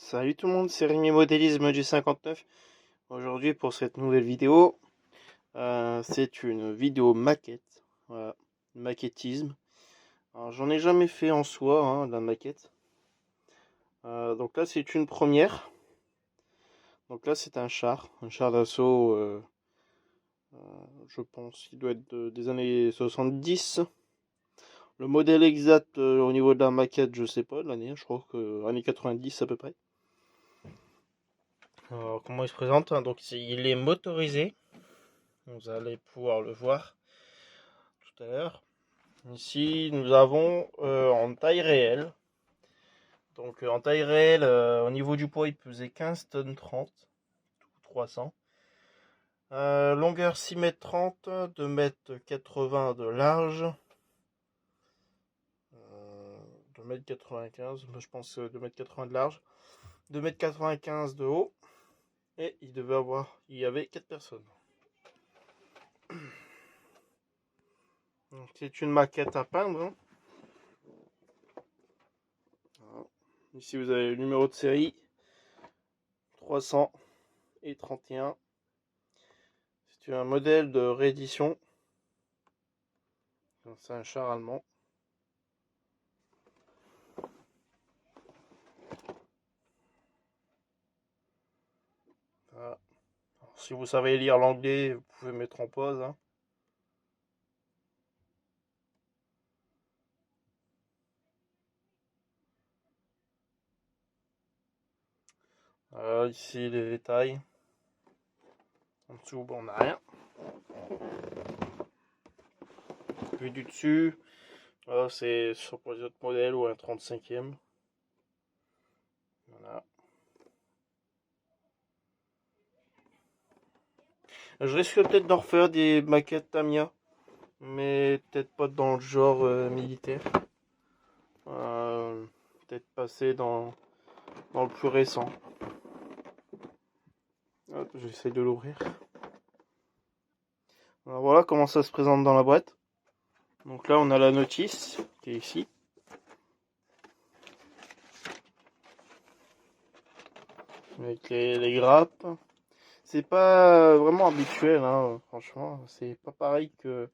Salut tout le monde, c'est Rémi Modélisme du 59. Aujourd'hui pour cette nouvelle vidéo, c'est une vidéo maquette, voilà, maquettisme. Alors j'en ai jamais fait en soi, de la maquette. Donc là c'est une première. Donc là c'est un char d'assaut, je pense qu'il doit être des années 70. Le modèle exact au niveau de la maquette, je sais pas de l'année, je crois que années 90 à peu près. Alors, comment il se présente? Donc il est motorisé. Vous allez pouvoir le voir tout à l'heure. Ici, nous avons en taille réelle. Donc en taille réelle, au niveau du poids, il pesait 15 tonnes 30 ou 300. Longueur 6 mètres 30, 2 mètres 80 de large. 2 mètres 95, je pense 2 mètres 80 de large. 2 mètres 95 de haut. Et il y avait 4 personnes. C'est une maquette à peindre. Ici vous avez le numéro de série 331. C'est un modèle de réédition. C'est un char allemand. Voilà. Alors, si vous savez lire l'anglais, vous pouvez mettre en pause. Ici les détails. En dessous, bon, on n'a rien. Vue du dessus, c'est sur les autres modèles ou un 35e. Voilà. Je risque peut-être d'en refaire des maquettes Tamiya, mais peut-être pas dans le genre militaire. Peut-être passer dans le plus récent. Hop, j'essaie de l'ouvrir. Alors voilà comment ça se présente dans la boîte. Donc là on a la notice qui est ici. Avec les grappes. C'est pas vraiment habituel, franchement. C'est pas pareil que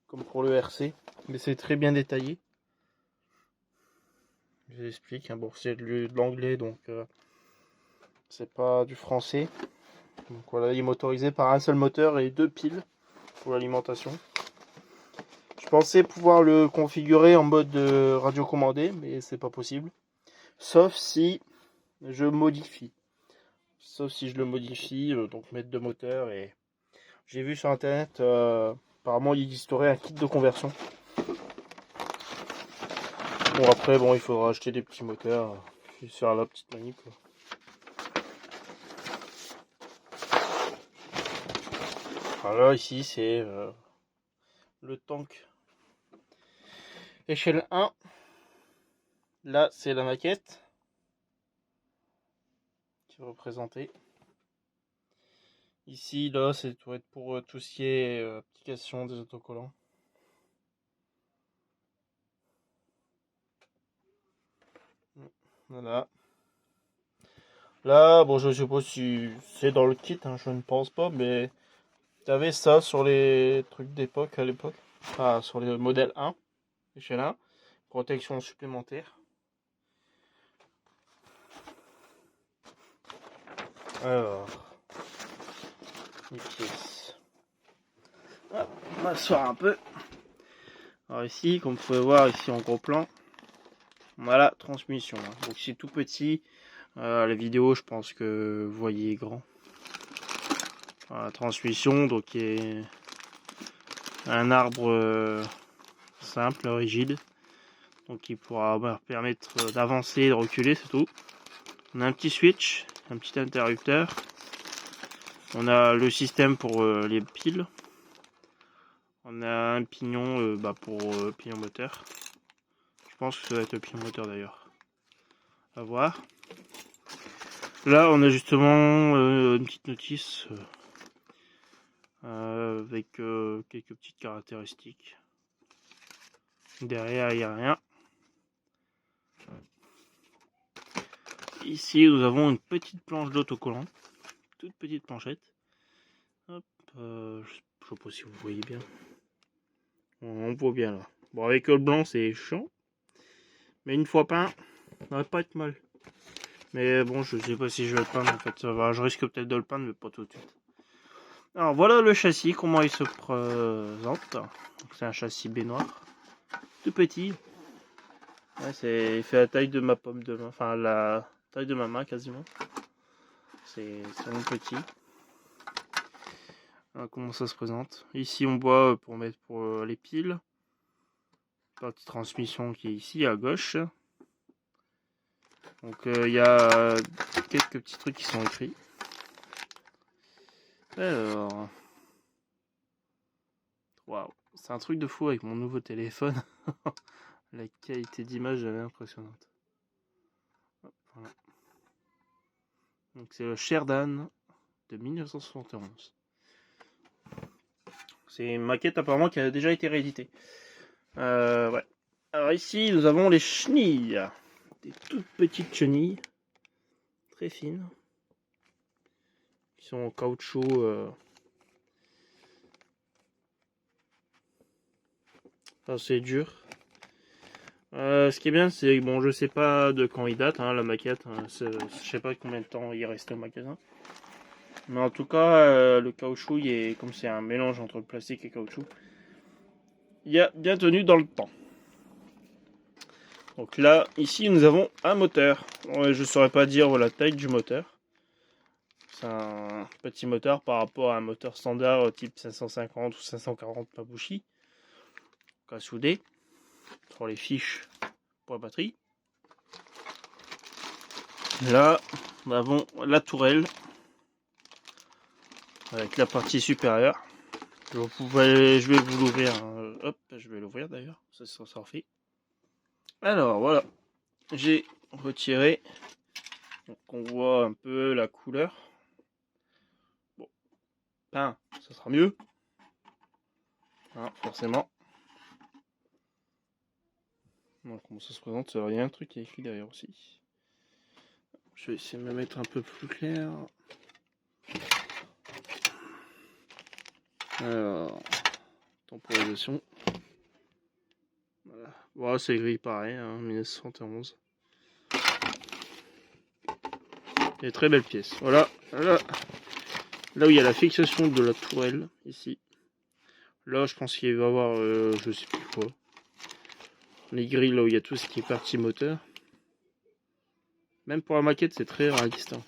comme pour le RC. Mais c'est très bien détaillé. Je vous explique. Bon, c'est de l'anglais, donc c'est pas du français. Donc voilà, il est motorisé par un seul moteur et 2 piles pour l'alimentation. Je pensais pouvoir le configurer en mode radiocommandé, mais c'est pas possible. Sauf si je modifie. Sauf si je le modifie, donc mettre 2 moteurs. Et j'ai vu sur internet, apparemment il existerait un kit de conversion. Bon après, bon, il faudra acheter des petits moteurs. Juste faire la petite manip. Voilà, ici c'est le tank échelle 1. Là c'est la maquette qui est représentée. Ici, là, c'est pour tout ce qui est application des autocollants. Voilà. Là, bon, je sais pas si c'est dans le kit, je ne pense pas, mais t'avais ça sur les trucs d'époque, à l'époque. Enfin, sur les modèles 1, échelle 1. Protection supplémentaire. Alors, les pièces. Hop, on va m'asseoir un peu. Alors ici, comme vous pouvez voir ici en gros plan, voilà, transmission. Donc c'est tout petit. La vidéo, je pense que vous voyez grand. La transmission, donc est un arbre simple, rigide, donc qui pourra permettre d'avancer et de reculer, c'est tout. On a un petit switch, un petit interrupteur. On a le système pour les piles. On a un pignon pour pignon moteur. Je pense que ça va être le pignon moteur d'ailleurs. À voir. Là, on a justement une petite notice avec quelques petites caractéristiques. Derrière, il n'y a rien. ici nous avons une petite planche d'autocollant, toute petite planchette. Hop, je sais pas si vous voyez bien. On voit bien là. Bon, avec le blanc c'est chiant, mais une fois peint, ça va pas être mal. Mais bon, je sais pas si je vais le peindre en fait. Ça va, je risque peut-être de le peindre, mais pas tout de suite. Alors voilà le châssis, comment il se présente. C'est un châssis baignoire, tout petit. Ouais, il fait la taille de ma pomme de main, enfin la taille de ma main quasiment. C'est vraiment petit. Alors, comment ça se présente? Ici on voit pour mettre pour les piles. Partie transmission qui est ici à gauche. Donc il y a quelques petits trucs qui sont écrits. Alors, waouh, c'est un truc de fou avec mon nouveau téléphone. La qualité d'image est impressionnante. Voilà. Donc c'est le Sherdan de 1971. C'est une maquette apparemment qui a déjà été rééditée. Ouais. Alors ici nous avons les chenilles. Des toutes petites chenilles. Très fines. Qui sont en caoutchouc. C'est dur. Ce qui est bien, c'est bon, je sais pas de quand il date, hein, la maquette. Hein, je sais pas combien de temps il est resté au magasin. Mais en tout cas, le caoutchouc, comme c'est un mélange entre plastique et caoutchouc, il a bien tenu dans le temps. Donc là, ici, nous avons un moteur. Ouais, je saurais pas dire la taille du moteur. C'est un petit moteur par rapport à un moteur standard type 550 ou 540 Mabuchi. À souder pour les fiches pour la batterie. Là, nous avons la tourelle avec la partie supérieure. Je vais vous l'ouvrir. Hop, je vais l'ouvrir d'ailleurs. Ça sera fait. Alors voilà, j'ai retiré. Donc on voit un peu la couleur. Bon, peint, ça sera mieux. Hein, forcément. Donc comment ça se présente? Il y a un truc qui est écrit derrière aussi. Je vais essayer de me mettre un peu plus clair. Alors, temporisation. Voilà, voilà, c'est gris pareil, hein, 1971. Des très belles pièces. Voilà, là où il y a la fixation de la tourelle, ici. Là, je pense qu'il va y avoir, je sais plus quoi. Les grilles, là où il y a tout ce qui est partie moteur. Même pour la maquette, c'est très réaliste. Hein.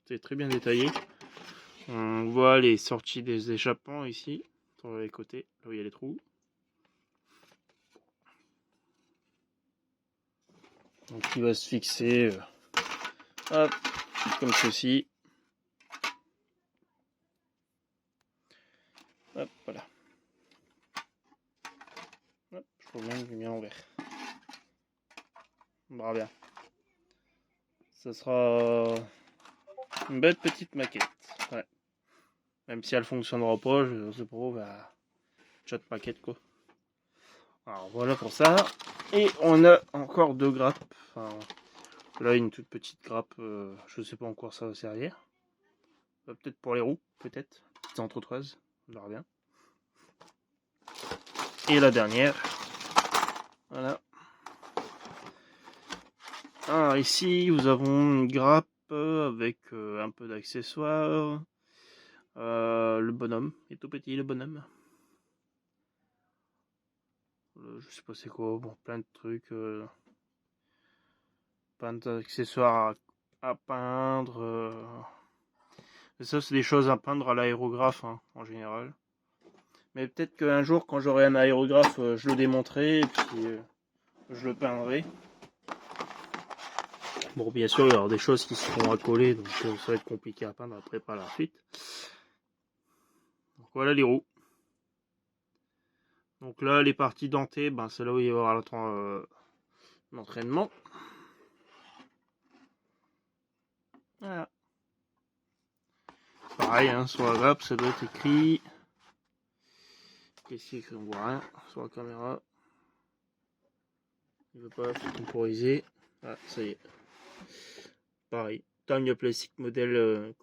C'est très bien détaillé. On voit les sorties des échappements ici, sur les côtés, là où il y a les trous. Donc il va se fixer hop, comme ceci. Hop, voilà. Hop, je trouve bien bien en vert. On verra bien. Ça sera une belle petite maquette. Ouais. Même si elle fonctionnera pas, je sais pas, bah, chat maquette quoi. Alors voilà pour ça. Et on a encore deux grappes. Enfin, là une toute petite grappe, je sais pas encore ça va servir. Peut-être pour les roues, peut-être. Petites entretoises, on verra bien. Et la dernière. Voilà. Alors ici, nous avons une grappe avec un peu d'accessoires. Le bonhomme est tout petit, le bonhomme. Je sais pas c'est quoi, bon, plein de trucs. Plein d'accessoires à peindre. Et ça, c'est des choses à peindre à l'aérographe, hein, en général. Mais peut-être qu'un jour, quand j'aurai un aérographe, je le démonterai et puis je le peindrai. Bon, bien sûr, il y aura des choses qui seront accolées, donc ça va être compliqué à peindre après par la suite. Donc voilà les roues. Donc là, les parties dentées, ben, c'est là où il y aura l'entraînement. Voilà. Pareil, hein, sur la grappe, ça doit être écrit. Ici, on voit rien sur la caméra. Il ne veut pas temporiser. Ah, ça y est. pareil. Tamiya Plastic modèle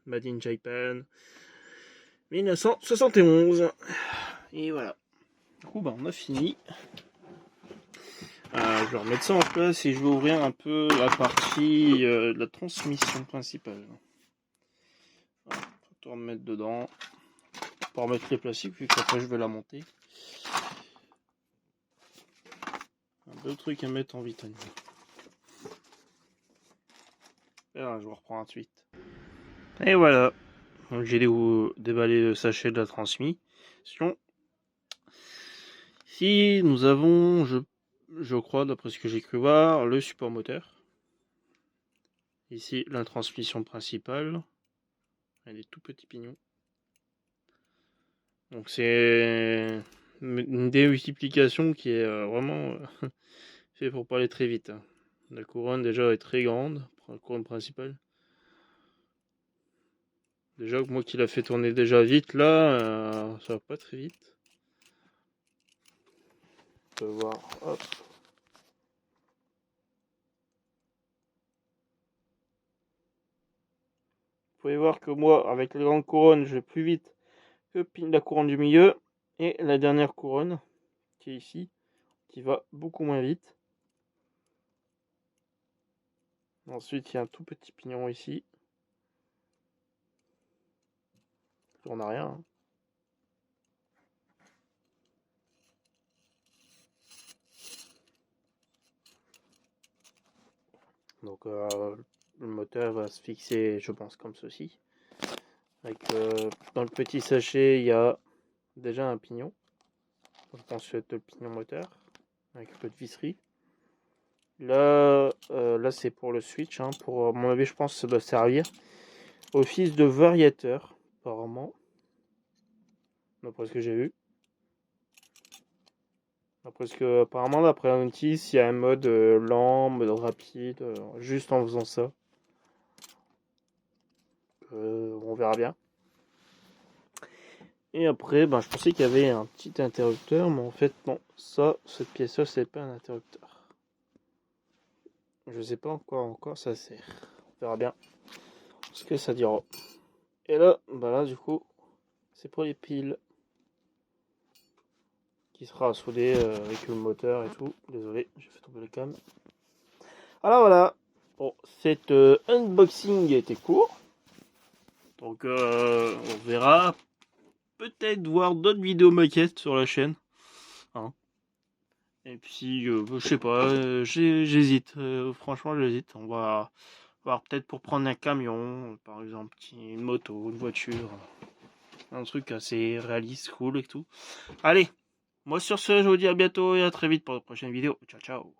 Made in Japan 1971. Et voilà. Du coup, on a fini. Je vais remettre ça en place et je vais ouvrir un peu la partie de la transmission principale. Voilà, faut tout remettre dedans. Pour remettre les plastiques, vu qu'après je vais la monter. Un beau truc à mettre en vitrine. Et là, je vais reprendre ensuite. Et voilà. Donc j'ai déballé le sachet de la transmission. Ici, nous avons, je crois, d'après ce que j'ai cru voir, le support moteur. Ici, la transmission principale. Elle est tout petit pignon. Donc c'est une démultiplication qui est vraiment fait pour pas aller très vite. La couronne déjà est très grande, la couronne principale. Déjà que moi qui l'a fait tourner déjà vite là, ça va pas très vite. On peut voir, hop. Vous pouvez voir que moi, avec la grande couronne, je vais plus vite que la couronne du milieu et la dernière couronne qui est ici, qui va beaucoup moins vite. Ensuite, il y a un tout petit pignon ici. On n'a rien. Hein. Donc, le moteur va se fixer, je pense, comme ceci. Avec, dans le petit sachet, il y a déjà un pignon. Je pense que c'est le pignon moteur, avec un peu de visserie. Là, c'est pour le switch. Hein. Pour, à mon avis, je pense que ça doit servir office de variateur, apparemment. D'après ce que j'ai vu. Après ce que, apparemment, d'après un notice, il y a un mode lent, mode rapide, juste en faisant ça. On verra bien. Et après, je pensais qu'il y avait un petit interrupteur, mais en fait, non. Ça, cette pièce-là, c'est pas un interrupteur. Je sais pas encore ça sert. On verra bien ce que ça dira. Et là, là, du coup, c'est pour les piles. Qui sera soudé avec le moteur et tout. Désolé, j'ai fait tomber le cam. Voilà. Bon, cet unboxing a été court. Donc, on verra. Peut-être voir d'autres vidéos maquettes sur la chaîne. Hein. Et puis, je sais pas, j'hésite. Franchement, j'hésite. On va voir peut-être pour prendre un camion, par exemple, une moto, une voiture. Un truc assez réaliste, cool et tout. Allez, moi sur ce, je vous dis à bientôt et à très vite pour la prochaine vidéo. Ciao, ciao.